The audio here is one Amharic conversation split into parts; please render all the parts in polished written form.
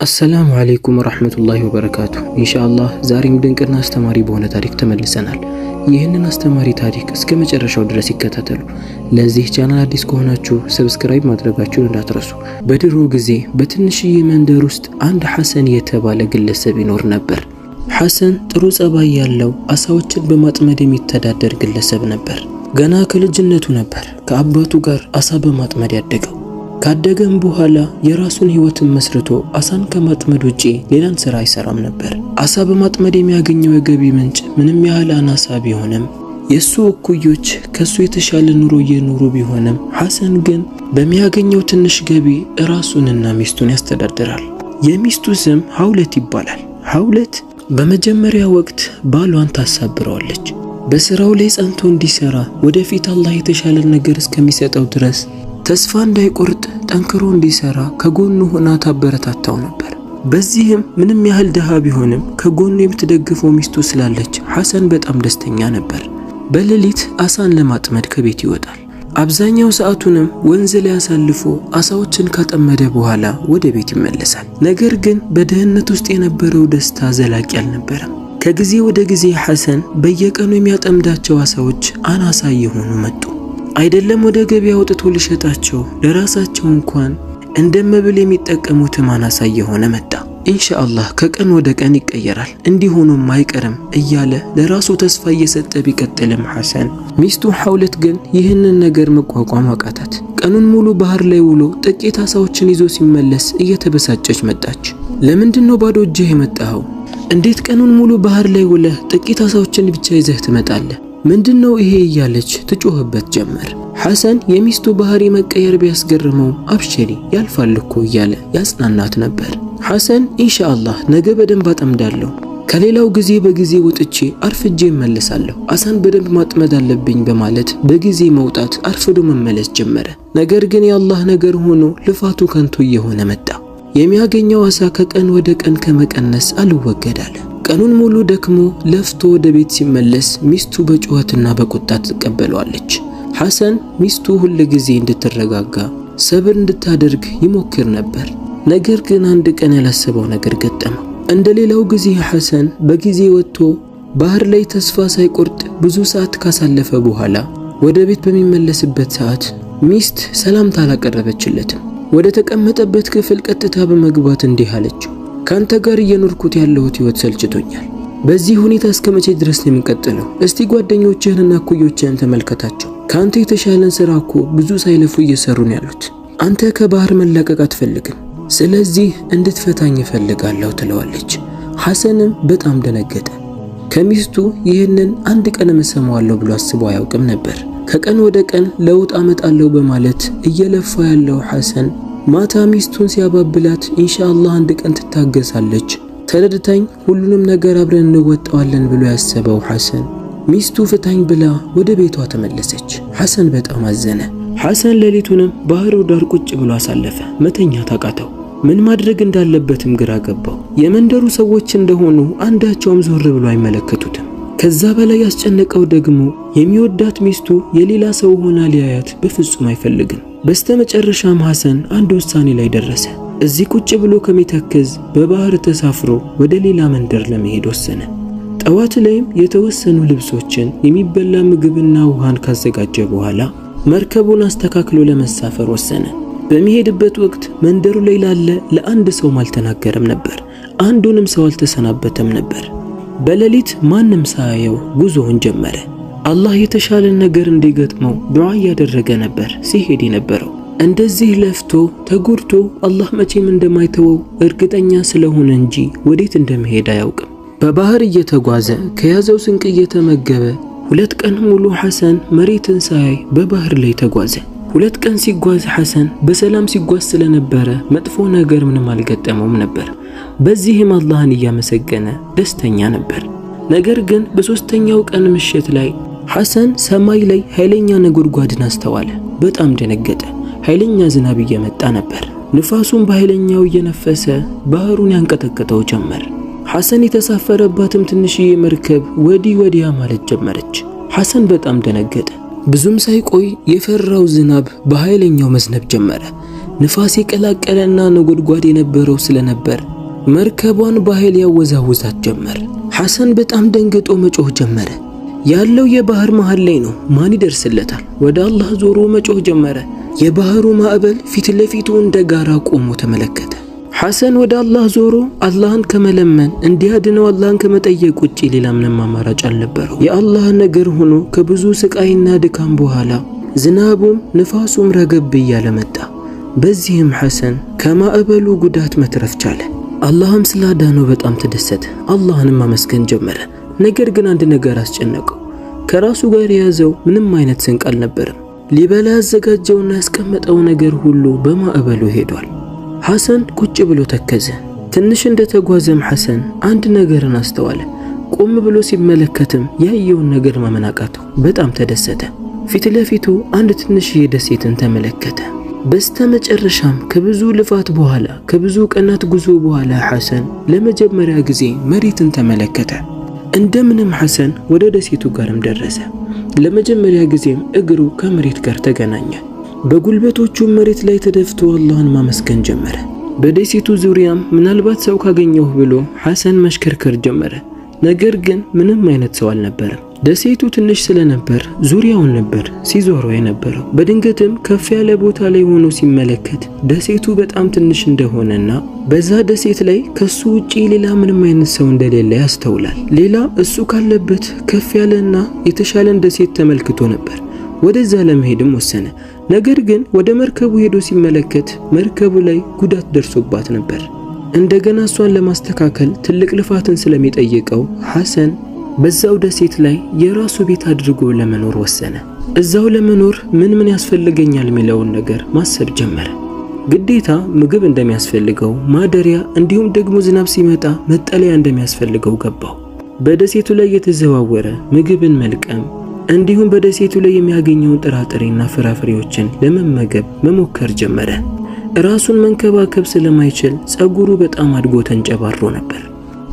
السلام عليكم ورحمة الله وبركاته إن شاء الله ዛሬም ድንቅና አስተማሪ በሆነ ታሪክ ተመልሰናል። ይህንን አስተማሪ ታሪክ እስከ መጨረሻው ድረስ ይከታተሉ። ለዚህ ቻናል አዲስ ከሆናችሁ ሰብስክራይብ ማድረጋችሁን እንዳትረሱ። በድሮ ጊዜ በትንሽዬ መንደር ውስጥ አንድ ሐሰን የተባለ ግለሰብ ይኖር ነበር። ሐሰን ጥሩ ጸባይ ያለው አሳዎችን በማጥመድ የሚተዳደር ግለሰብ ነበር። ገና ከልጅነቱ ነበር ከአባቱ ጋር አሳ በማጥመድ ያደገው። ካደገም በኋላ የራሱን ህይወትን መስርቶ አሳን ከማጥመድ ውጪ ሌላን ስራ አይሰራም ነበር። አሳ በማጥመድ የሚያገኘው የገቢ ምንጭ ምንም ያህል አናሳ ቢሆንም የሱ እኩዮች ከሱ የተሻለ ኑሮ እየኖሩ ቢሆንም ሐሰን ግን በሚያገኘው ትንሽ ገቢ ራሱንና ሚስቱን ያስተዳድራል። የሚስቱ ስም ሐውለት ይባላል። ሐውለት በመጀመሪያ ወቅት ባሏን ታሳብረዋለች። በስራው ላይ ጸንቶ እንዲሰራ ወደፊት አላህ የተሻለ ነገር እስከሚሰጠው ድረስ ተስፋ እንዳይቆርጥ ጠንክሮ እንዲሰራ ከጎኑ ሆና ታበረታታው ነበር። በዚህም ምንም ያህል ደሃ ቢሆንም ከጎኑ የምትደግፈው ሚስቱ ስላለች ሐሰን በጣም ደስተኛ ነበር። በሌሊት አሳን ለማጥመድ ከቤት ይወጣል። አብዛኛው ሰዓቱንም ወንዝ ላይ አሳልፎ አሳዎችን ካጠመደ በኋላ ወደ ቤት ይመለሳል። ነገር ግን በድህነት ውስጥ የነበረው ደስታ ዘላቂ አልነበረም። ከጊዜ ወደ ጊዜ ሐሰን በየቀኑ የሚያጠምዳቸው አሳዎች አናሳ እየሆኑ መጡ። አይደለም ወደ ገበያ ወጥቶ ሊሸጣቸው ለራሳቸው እንኳን እንደመብል የሚጠቀሙት አናሳ እየሆነ መጣ። ኢንሻአላህ ከቀን ወደ ቀን ይቀየራል፣ እንዲሆኑም አይቀርም እያለ ለራሱ ተስፋ እየሰጠ ቢቀጥልም ሐሰን ሚስቱ ሐውለት ግን ይህንን ነገር መቋቋም አቃታት። ቀኑን ሙሉ ባህር ላይ ውሎ ጥቂት አሳዎችን ይዞ ሲመለስ እየተበሳጨች መጣች። ለምንድነው ባዶ እጅህ የመጣኸው? እንዴት ቀኑን ሙሉ ባህር ላይ ውለህ ጥቂት አሳዎችን ብቻ ይዘህ ትመጣለህ? ምንድነው ይሄ እያለች ትጮህበት ጀመር። ሐሰን የሚስቱ ባህሪ መቀየር ቢያስገርመው አብሽሪ ያልፋል እኮ እያለ ያጽናናት ነበር። ሐሰን ኢንሻአላህ ነገ በደንብ አጠምዳለሁ፣ ከሌላው ጊዜ በጊዜ ወጥቼ አርፍጄ እመለሳለሁ፣ አሳን በደንብ ማጥመድ አለብኝ በማለት በጊዜ መውጣት አርፍዶ መመለስ ጀመረ። ነገር ግን የአላህ ነገር ሆኖ ልፋቱ ከንቱ እየሆነ መጣ። የሚያገኘው አሳ ከቀን ወደ ቀን ከመቀነስ አልወገዳለ። ቀኑን ሙሉ ደክሞ ለፍቶ ወደ ቤት ሲመለስ ሚስቱ በጩኸትና በቁጣ ትቀበለዋለች። ሐሰን ሚስቱ ሁሉ ጊዜ እንድትረጋጋ ሰብር እንድታደርግ ይሞክር ነበር። ነገር ግን አንድ ቀን ያላሰበው ነገር ገጠመው። እንደሌላው ጊዜ ሐሰን በጊዜ ወጥቶ ባህር ላይ ተስፋ ሳይቆርጥ ብዙ ሰዓት ካሳለፈ በኋላ ወደ ቤት በሚመለስበት ሰዓት ሚስት ሰላምታ አላቀረበችለትም። ወደ ተቀመጠበት ክፍል ቀጥታ በመግባት እንዲህ አለችው፣ ካንተ ጋር እየኖርኩት ያለሁት ህይወት ሰልችቶኛል። በዚህ ሁኔታ እስከመቼ ድረስ ነው የምንቀጥለው? እስቲ ጓደኞችህንና እኩዮችህን ተመልከታቸው። ካንተ የተሻለን ስራ እኮ ብዙ ሳይለፉ እየሰሩ ነው ያሉት። አንተ ከባህር መላቀቅ አትፈልግም፣ ስለዚህ እንድትፈታኝ እፈልጋለሁ ትለዋለች። ሐሰንም በጣም ደነገጠ። ከሚስቱ ይህንን አንድ ቀን እሰማዋለሁ ብሎ አስቦ አያውቅም ነበር። ከቀን ወደ ቀን ለውጥ አመጣለሁ በማለት እየለፋ ያለው ሐሰን ማታ ሚስቱን ሲያባብላት ኢንሻአላህ አንድ ቀን ትታገሳለች፣ ተረድታኝ ሁሉንም ነገር አብረን እንወጣዋለን ብሎ ያሰበው ሐሰን ሚስቱ ፍታኝ ብላ ወደ ቤቷ ተመለሰች። ሐሰን በጣም አዘነ። ሐሰን ሌሊቱንም ባህሩ ዳር ቁጭ ብሎ አሳለፈ። መተኛት አቃተው። ምን ማድረግ እንዳለበትም ግራ ገባው። የመንደሩ ሰዎች እንደሆኑ አንዳቸውም ዞር ብሎ አይመለከቱትም። ከዛ በላይ ያስጨነቀው ደግሞ የሚወዳት ሚስቱ የሌላ ሰው ሆና ሊያያት በፍጹም አይፈልግም። በስተመጨረሻም ሐሰን አንድ ውሳኔ ላይ ደረሰ። እዚህ ቁጭ ብሎ ከሚተክዝ በባህር ተሳፍሮ ወደ ሌላ መንደር ለመሄድ ወሰነ። ጠዋት ላይም የተወሰኑ ልብሶችን፣ የሚበላ ምግብና ውሃን ካዘጋጀ በኋላ መርከቡን አስተካክሎ ለመሳፈር ወሰነ። በሚሄድበት ወቅት መንደሩ ላይ ላለ ለአንድ ሰው አልተናገረም ነበር። አንዱንም ሰው አልተሰናበተም ነበር። በሌሊት ማንም ሳያየው ጉዞውን ጀመረ። አላህ የተሻለ ነገር እንዲገጥመው ዱዓ ያደረገ ነበር ሲሄድ የነበረው። እንደዚህ ለፍቶ ተጎድቶ አላህ መቼም እንደማይተወው እርግጠኛ ስለሆነ እንጂ ወዴት እንደመሄድ አያውቅም። በባህር እየተጓዘ ከያዘው ስንቅ እየተመገበ 2 ቀን ሙሉ ሐሰን መሬትን ሳያይ በባህር ላይ ተጓዘ። 2 ቀን ሲጓዝ ሐሰን በሰላም ሲጓዝ ስለነበረ መጥፎ ነገር ምንም አልገጠመውም ነበር። በዚህም አላህን እያመሰገነ ደስተኛ ነበር። ነገር ግን በሶስተኛው ቀን ምሽት ላይ ሐሰን ሰማይ ላይ ኃይለኛ ነጎድጓድን አስተዋለ። በጣም ደነገጠ። ኃይለኛ ዝናብ እየመጣ ነበር። ንፋሱም በኃይለኛው እየነፈሰ ባህሩን ያንቀጠቀጠው ጀመር። ሐሰን የተሳፈረባትም ትንሽዬ መርከብ ወዲህ ወዲያ ማለት ጀመረች። ሐሰን በጣም ደነገጠ። ብዙም ሳይቆይ የፈራው ዝናብ በኃይለኛው መዝነብ ጀመረ። ንፋስ የቀላቀለና ነጎድጓድ የነበረው ስለነበር መርከቧን በኃይል ያወዛውዛት ጀመር። ሐሰን በጣም ደንግጦ መጮህ ጀመረ። ያለው የባህር መሃል ላይ ነው፣ ማን ይደርስለታል? ወደ አላህ ዞሮ መጮህ ጀመረ። የባህሩ ማዕበል ፊት ለፊቱ እንደ ጋራ ቆሞ ተመለከተ። ሐሰን ወደ አላህ ዞሮ አላህን ከመለመን እንዲያድነው አላህን ከመጠየቅ ውጪ ሌላ ምንም አማራጭ አልነበረው። የአላህ ነገር ሆኖ ከብዙ ስቃይና ድካም በኋላ ዝናቡም ንፋሱም ረገብ እያለ መጣ። በዚህም ሐሰን ከማዕበሉ ጉዳት መትረፍ ቻለ። አላህም ስላዳነው በጣም ተደሰተ። አላህንም ማመስገን ጀመረ። ነገር ግን አንድ ነገር አስጨነቀው። ከራሱ ጋር የያዘው ምንም አይነት ስንቅ አልነበረም። ሊበላ ያዘጋጀውና ያስቀመጠው ነገር ሁሉ በማዕበሉ ሄዷል። ሐሰን ቁጭ ብሎ ተከዘ። ትንሽ እንደተጓዘም ሐሰን አንድ ነገርን አስተዋለ። ቆም ብሎ ሲመለከትም ያየውን ነገር ማመን አቃተው። በጣም ተደሰተ። ፊት ለፊቱ አንድ ትንሽዬ ደሴትን ተመለከተ። በስተመጨረሻም ከብዙ ልፋት በኋላ ከብዙ ቀናት ጉዞ በኋላ ሐሰን ለመጀመሪያ ጊዜ መሬትን ተመለከተ። እንደምንም ሐሰን ወደ ደሴቱ ጋርም ደረሰ። ለመጀመሪያ ጊዜም እግሩ ከመሬት ጋር ተገናኘ። በጉልበቶቹ መሬት ላይ ተደፍቶ አላህን ማመስገን ጀመረ። በደሴቱ ዙሪያም ምናልባት ሰው ካገኘሁ ብሎ ሐሰን መሽከርከር ጀመረ። ነገር ግን ምንም አይነት ሰው አልነበረም። ደሴቱ ትንሽ ስለነበር ዙሪያውን ነበር ሲዞረው የነበረው። በድንገትም ከፍ ያለ ቦታ ላይ ሆኖ ሲመለከት ደሴቱ በጣም ትንሽ እንደሆነና በዛ ደሴት ላይ ከሱ ውጪ ሌላ ምንም አይነት ሰው እንደሌለ ያስተውላል። ሌላ እሱ ካለበት ከፍ ያለና የተሻለን ደሴት ተመልክቶ ነበር። ወደዛ ለመሄድም ወሰነ። ነገር ግን ወደ መርከቡ ሄዶ ሲመለከት መርከቡ ላይ ጉዳት ደርሶባት ነበር። እንደገና እሷን ለማስተካከል ትልቅ ልፋትን ስለሚጠይቀው ሐሰን በዛው ደሴት ላይ የራሱ ቤት አድርጎ ለመኖር ወሰነ። እዛው ለመኖር ምን ያስፈልገኛል የሚለውን ነገር ማሰብ ጀመረ። ግዴታ ምግብ እንደሚያስፈልገው፣ ማደሪያ እንዲሁም ደግሞ ዝናብ ሲመጣ መጠለያ እንደሚያስፈልገው ገባው። በደሴቱ ላይ የተዘዋወረ ምግብን መልቀም እንዲሁም በደሴቱ ላይ የሚያገኘውን ጥራጥሬና ፍራፍሬዎችን ለመመገብ መሞከር ጀመረ። ራሱን መንከባከብ ስለማይችል ጸጉሩ በጣም አድጎ ተንጨባሮ ነበር።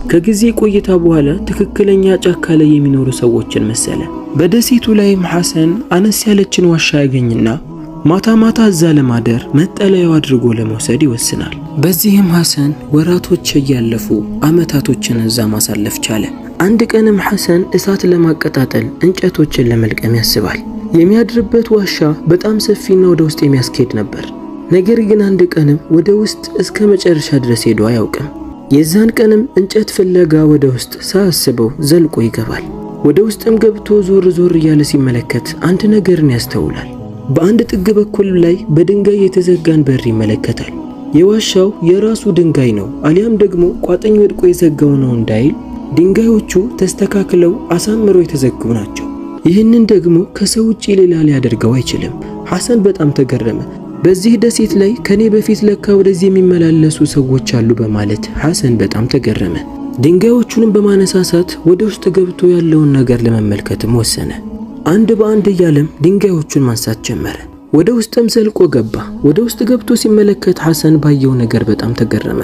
ከጊዜ ቆይታ በኋላ ትክክለኛ ጫካ ላይ የሚኖሩ ሰዎችን መሰለ። በደሴቱ ላይም ሐሰን አነስ ያለችን ዋሻ ያገኝና ማታ ማታ እዛ ለማደር መጠለያው አድርጎ ለመውሰድ ይወስናል። በዚህም ሐሰን ወራቶች እያለፉ አመታቶችን እዛ ማሳለፍ ቻለ። አንድ ቀንም ሐሰን እሳት ለማቀጣጠል እንጨቶችን ለመልቀም ያስባል። የሚያድርበት ዋሻ በጣም ሰፊና ወደ ውስጥ የሚያስኬድ ነበር። ነገር ግን አንድ ቀንም ወደ ውስጥ እስከ መጨረሻ ድረስ ሄዶ አያውቅም። የዛን ቀንም እንጨት ፍለጋ ወደ ውስጥ ሳያስበው ዘልቆ ይገባል። ወደ ውስጥም ገብቶ ዞር ዞር እያለ ሲመለከት አንድ ነገርን ያስተውላል። በአንድ ጥግ በኩል ላይ በድንጋይ የተዘጋን በር ይመለከታል። የዋሻው የራሱ ድንጋይ ነው አሊያም ደግሞ ቋጥኝ ወድቆ የዘጋው ነው እንዳይል ድንጋዮቹ ተስተካክለው አሳምረው የተዘጉ ናቸው። ይህንን ደግሞ ከሰው ውጪ ሌላ ሊያደርገው አይችልም። ሐሰን በጣም ተገረመ። በዚህ ደሴት ላይ ከኔ በፊት ለካ ወደዚህ የሚመላለሱ ሰዎች አሉ በማለት ሐሰን በጣም ተገረመ። ድንጋዮቹንም በማነሳሳት ወደ ውስጥ ገብቶ ያለውን ነገር ለመመልከትም ወሰነ። አንድ በአንድ እያለም ድንጋዮቹን ማንሳት ጀመረ። ወደ ውስጥም ዘልቆ ገባ። ወደ ውስጥ ገብቶ ሲመለከት ሐሰን ባየው ነገር በጣም ተገረመ።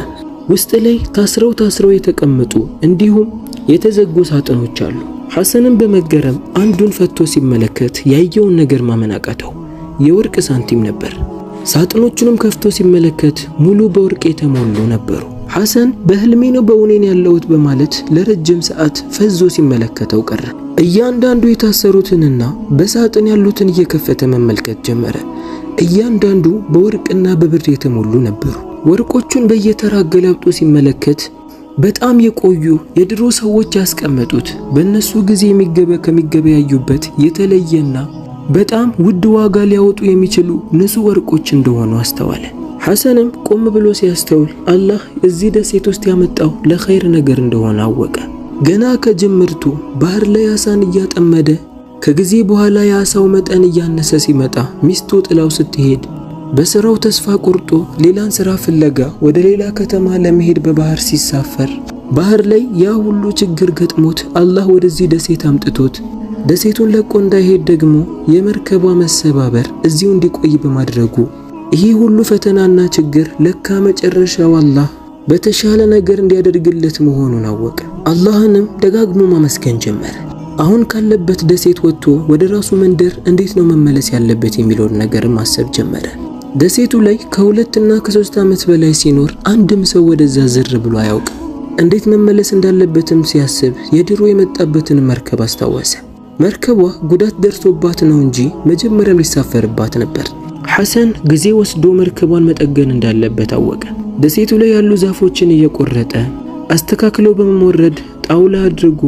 ውስጥ ላይ ታስረው የተቀመጡ እንዲሁም የተዘጉ ሳጥኖች አሉ። ሐሰንም በመገረም አንዱን ፈቶ ሲመለከት ያየውን ነገር ማመን አቃተው። የወርቅ ሳንቲም ነበር። ሳጥኖቹንም ከፍቶ ሲመለከት ሙሉ በወርቅ የተሞሉ ነበሩ። ሐሰን በህልሜ ነው በእውኔን ያለሁት በማለት ለረጅም ሰዓት ፈዞ ሲመለከተው ቀረ። እያንዳንዱ የታሰሩትንና በሳጥን ያሉትን እየከፈተ መመልከት ጀመረ። እያንዳንዱ በወርቅና በብር የተሞሉ ነበሩ። ወርቆቹን በየተራ ገላብጦ ሲመለከት በጣም የቆዩ የድሮ ሰዎች ያስቀመጡት በእነሱ ጊዜ ከሚገበያዩበት የተለየና በጣም ውድ ዋጋ ሊያወጡ የሚችሉ ንጹህ ወርቆች እንደሆኑ አስተዋለ። ሐሰንም ቆም ብሎ ሲያስተውል አላህ እዚህ ደሴት ውስጥ ያመጣው ለኸይር ነገር እንደሆነ አወቀ። ገና ከጅምርቱ ባህር ላይ አሳን እያጠመደ ከጊዜ በኋላ የአሳው መጠን እያነሰ ሲመጣ ሚስቱ ጥላው ስትሄድ በስራው ተስፋ ቆርጦ ሌላን ስራ ፍለጋ ወደ ሌላ ከተማ ለመሄድ በባህር ሲሳፈር ባህር ላይ ያ ሁሉ ችግር ገጥሞት አላህ ወደዚህ ደሴት አምጥቶት ደሴቱን ለቆ እንዳይሄድ ደግሞ የመርከቧ መሰባበር እዚሁ እንዲቆይ በማድረጉ ይሄ ሁሉ ፈተናና ችግር ለካ መጨረሻው አላህ በተሻለ ነገር እንዲያደርግለት መሆኑን አወቀ። አላህንም ደጋግሞ ማመስገን ጀመረ። አሁን ካለበት ደሴት ወጥቶ ወደ ራሱ መንደር እንዴት ነው መመለስ ያለበት የሚለውን ነገር ማሰብ ጀመረ። ደሴቱ ላይ ከ2 እና ከ3 ዓመት በላይ ሲኖር አንድም ሰው ወደዛ ዝር ብሎ አያውቅም። እንዴት መመለስ እንዳለበትም ሲያስብ የድሮ የመጣበትን መርከብ አስታወሰ። መርከቧ ጉዳት ደርሶባት ነው እንጂ መጀመሪያም ሊሳፈርባት ነበር። ሐሰን ጊዜ ወስዶ መርከቧን መጠገን እንዳለበት አወቀ። ደሴቱ ላይ ያሉ ዛፎችን እየቆረጠ አስተካክሎ በመሞረድ ጣውላ አድርጎ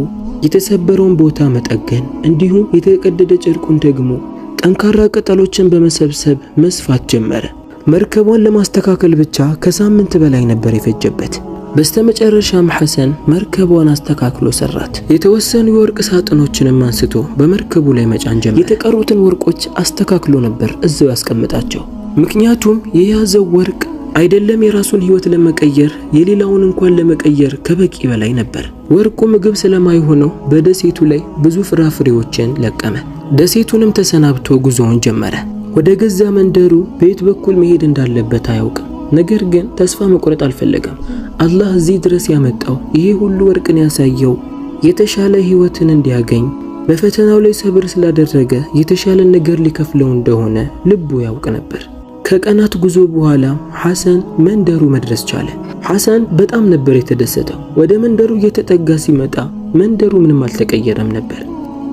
የተሰበረውን ቦታ መጠገን፣ እንዲሁም የተቀደደ ጨርቁን ደግሞ ጠንካራ ቅጠሎችን በመሰብሰብ መስፋት ጀመረ። መርከቧን ለማስተካከል ብቻ ከሳምንት በላይ ነበር የፈጀበት። በስተመጨረሻም ሐሰን መርከቧን አስተካክሎ ሰራት። የተወሰኑ የወርቅ ሳጥኖችንም አንስቶ በመርከቡ ላይ መጫን ጀመረ። የተቀሩትን ወርቆች አስተካክሎ ነበር እዛው ያስቀምጣቸው። ምክንያቱም የያዘው ወርቅ አይደለም የራሱን ህይወት ለመቀየር የሌላውን እንኳን ለመቀየር ከበቂ በላይ ነበር። ወርቁ ምግብ ስለማይሆነው በደሴቱ ላይ ብዙ ፍራፍሬዎችን ለቀመ። ደሴቱንም ተሰናብቶ ጉዞውን ጀመረ። ወደ ገዛ መንደሩ በየት በኩል መሄድ እንዳለበት አያውቅም። ነገር ግን ተስፋ መቁረጥ አልፈለገም። አላህ እዚህ ድረስ ያመጣው ይሄ ሁሉ ወርቅን ያሳየው የተሻለ ህይወትን እንዲያገኝ በፈተናው ላይ ሰብር ስላደረገ የተሻለ ነገር ሊከፍለው እንደሆነ ልቡ ያውቅ ነበር። ከቀናት ጉዞ በኋላ ሐሰን መንደሩ መድረስ ቻለ። ሐሰን በጣም ነበር የተደሰተው። ወደ መንደሩ እየተጠጋ ሲመጣ መንደሩ ምንም አልተቀየረም ነበር።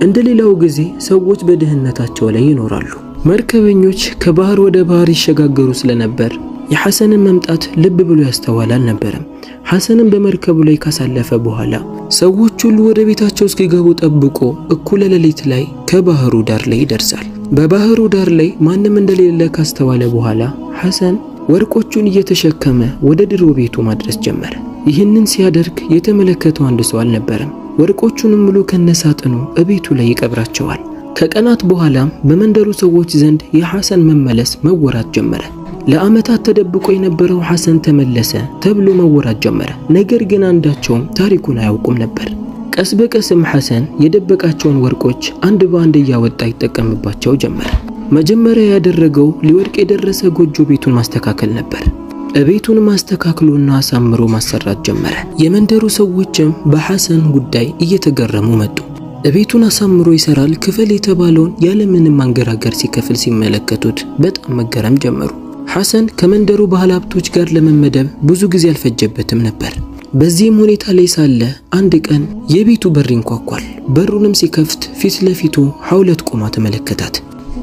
እንደሌላው ጊዜ ሰዎች በድህነታቸው ላይ ይኖራሉ። መርከበኞች ከባህር ወደ ባህር ይሸጋገሩ ስለነበር የሐሰንን መምጣት ልብ ብሎ ያስተዋል አልነበረም። ሐሰንን በመርከቡ ላይ ካሳለፈ በኋላ ሰዎች ሁሉ ወደ ቤታቸው እስኪገቡ ጠብቆ እኩለ ሌሊት ላይ ከባህሩ ዳር ላይ ይደርሳል። በባህሩ ዳር ላይ ማንም እንደሌለ ካስተዋለ በኋላ ሐሰን ወርቆቹን እየተሸከመ ወደ ድሮ ቤቱ ማድረስ ጀመረ። ይህንን ሲያደርግ የተመለከተው አንድ ሰው አልነበረም። ወርቆቹንም ሙሉ ከነሳጥኑ እቤቱ ላይ ይቀብራቸዋል። ከቀናት በኋላም በመንደሩ ሰዎች ዘንድ የሐሰን መመለስ መወራት ጀመረ። ለዓመታት ተደብቆ የነበረው ሐሰን ተመለሰ ተብሎ መወራት ጀመረ። ነገር ግን አንዳቸውም ታሪኩን አያውቁም ነበር። ቀስ በቀስም ሐሰን የደበቃቸውን ወርቆች አንድ በአንድ እያወጣ ይጠቀምባቸው ጀመረ። መጀመሪያ ያደረገው ሊወድቅ የደረሰ ጎጆ ቤቱን ማስተካከል ነበር። ቤቱን ማስተካከሉና አሳምሮ ማሰራት ጀመረ። የመንደሩ ሰዎችም በሐሰን ጉዳይ እየተገረሙ መጡ። ቤቱን አሳምሮ ይሰራል ክፍል የተባለውን ያለምንም አንገራገር ሲከፍል ሲመለከቱት በጣም መገረም ጀመሩ። ሐሰን ከመንደሩ ባለሀብቶች ጋር ለመመደብ ብዙ ጊዜ አልፈጀበትም ነበር። በዚህም ሁኔታ ላይ ሳለ አንድ ቀን የቤቱ በር ይንኳኳል። በሩንም ሲከፍት ፊት ለፊቱ ሐውለት ቆማ ተመለከታት።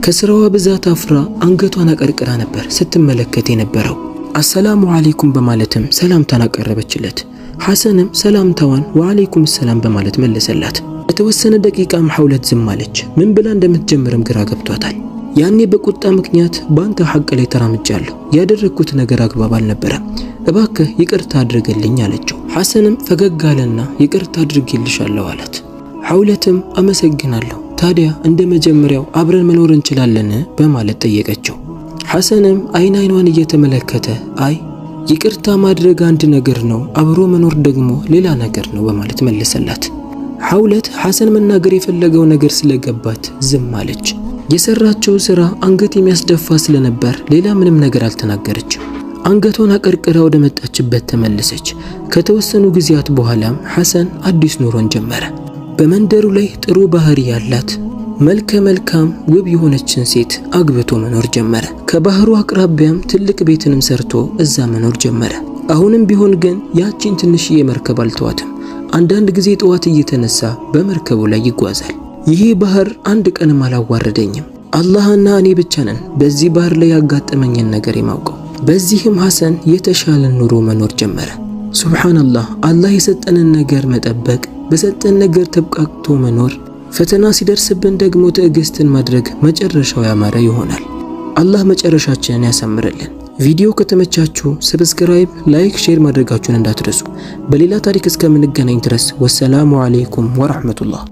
ከስራዋ ብዛት አፍራ አንገቷን አቀርቅራ ነበር ስትመለከት የነበረው። አሰላሙ አለይኩም በማለትም ሰላምታን አቀረበችለት። ሐሰንም ሰላምታዋን ወአለይኩም ሰላም በማለት መለሰላት። የተወሰነ ደቂቃም ሐውለት ዝም አለች። ምን ብላ እንደምትጀምርም ግራ ገብቷታል። ያኔ በቁጣ ምክንያት ባንተ ሐቅ ላይ ተራምጃለሁ፣ ያደረኩት ነገር አግባብ አልነበረም፣ እባክህ ይቅርታ አድርግልኝ አለችው። ሐሰንም ፈገግ አለና ይቅርታ አድርጌልሻለሁ አላት። ሐውለትም አመሰግናለሁ፣ ታዲያ እንደ መጀመሪያው አብረን መኖር እንችላለን በማለት ጠየቀችው። ሐሰንም አይኗን እየተመለከተ አይ ይቅርታ ማድረግ አንድ ነገር ነው፣ አብሮ መኖር ደግሞ ሌላ ነገር ነው በማለት መለሰላት። ሐውለት ሐሰን መናገር የፈለገው ነገር ስለገባት ዝም አለች። የሰራቸው ስራ አንገት የሚያስደፋ ስለነበር ሌላ ምንም ነገር አልተናገረችም። አንገቷን አቀርቅራ ወደ መጣችበት ተመለሰች። ከተወሰኑ ጊዜያት በኋላም ሐሰን አዲስ ኑሮን ጀመረ። በመንደሩ ላይ ጥሩ ባህሪ ያላት መልከ መልካም ውብ የሆነችን ሴት አግብቶ መኖር ጀመረ። ከባህሩ አቅራቢያም ትልቅ ቤትንም ሰርቶ እዛ መኖር ጀመረ። አሁንም ቢሆን ግን ያቺን ትንሽዬ መርከብ አልተዋትም። አንዳንድ ጊዜ ጠዋት እየተነሳ በመርከቡ ላይ ይጓዛል። ይሄ ባህር አንድ ቀንም አላዋረደኝም፣ አላህና እኔ ብቻ ነን በዚህ ባህር ላይ ያጋጠመኝን ነገር የማውቀው። በዚህም ሐሰን የተሻለ ኑሮ መኖር ጀመረ። ሱብሃንአላህ፣ አላህ የሰጠንን ነገር መጠበቅ፣ በሰጠን ነገር ተብቃቅቶ መኖር፣ ፈተና ሲደርስብን ደግሞ ትዕግስትን ማድረግ መጨረሻው ያማረ ይሆናል። አላህ መጨረሻችንን ያሳምርልን። ቪዲዮ ከተመቻችሁ ሰብስክራይብ፣ ላይክ፣ ሼር ማድረጋችሁን እንዳትረሱ። በሌላ ታሪክ እስከምንገናኝ ድረስ ወሰላሙ አለይኩም ወራህመቱላህ።